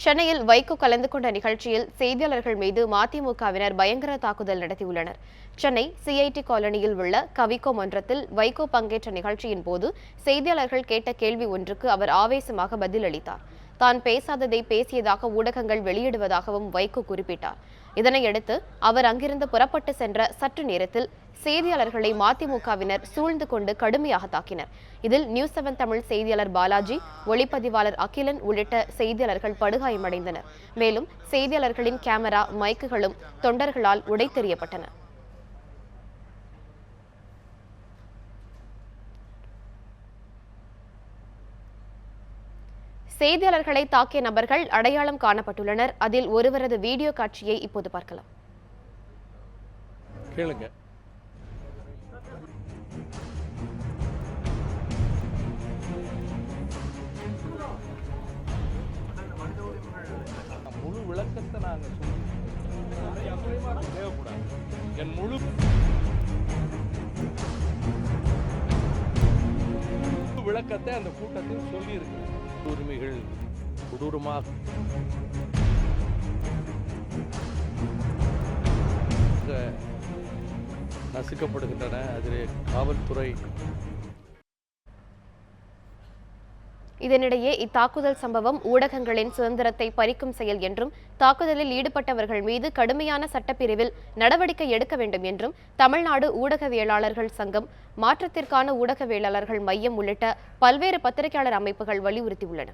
சென்னையில் வைகோ கலந்து கொண்ட நிகழ்ச்சியில் செய்தியாளர்கள் மீது மதிமுகவினர் பயங்கர தாக்குதல் நடத்தியுள்ளனர். சென்னை சிஐடி காலனியில் உள்ள கவிக்கோ மன்றத்தில் வைகோ பங்கேற்ற நிகழ்ச்சியின் போது செய்தியாளர்கள் கேட்ட கேள்வி ஒன்றுக்கு அவர் ஆவேசமாக பதிலளித்தார். தான் பேசாததை பேசியதாக ஊடகங்கள் வெளியிடுவதாகவும் வைகோ குறிப்பிட்டார். இதனையடுத்து அவர் அங்கிருந்து புறப்பட்டு சென்ற சற்று நேரத்தில் செய்தியாளர்களை மதிமுகவினர் சூழ்ந்து கொண்டு கடுமையாக தாக்கினர். இதில் நியூஸ் 7 தமிழ் செய்தியாளர் பாலாஜி, ஒளிப்பதிவாளர் அகிலன் உள்ளிட்ட செய்தியாளர்கள் படுகாயமடைந்தனர். மேலும் செய்தியாளர்களின் கேமரா, மைக்குகளும் தொண்டர்களால் உடைத்தெறியப்பட்டன. செய்தியாளர்களை தாக்கிய நபர்கள் அடையாளம் காணப்பட்டுள்ளனர். அதில் ஒருவரது வீடியோ காட்சியை இப்போது பார்க்கலாம். முழு விளக்கத்தை நாங்கள் தேவைப்படாது. என் முழு விளக்கத்தை அந்த கூட்டத்தில் சொல்லியிருக்கு. உரிமைகள் கொடூரமாக நசுக்கப்படுகின்றன. அதிலே காவல்துறை. இதனிடையே இத்தாக்குதல் சம்பவம் ஊடகங்களின் சுதந்திரத்தை பறிக்கும் செயல் என்றும் தாக்குதலில் ஈடுபட்டவர்கள் மீது கடுமையான சட்டப்பிரிவில் நடவடிக்கை எடுக்க வேண்டும் என்றும் தமிழ்நாடு ஊடகவியலாளர்கள் சங்கம், மாற்றத்திற்கான ஊடகவியலாளர்கள் மையம் உள்ளிட்ட பல்வேறு பத்திரிகையாளர் அமைப்புகள் வலியுறுத்தியுள்ளன.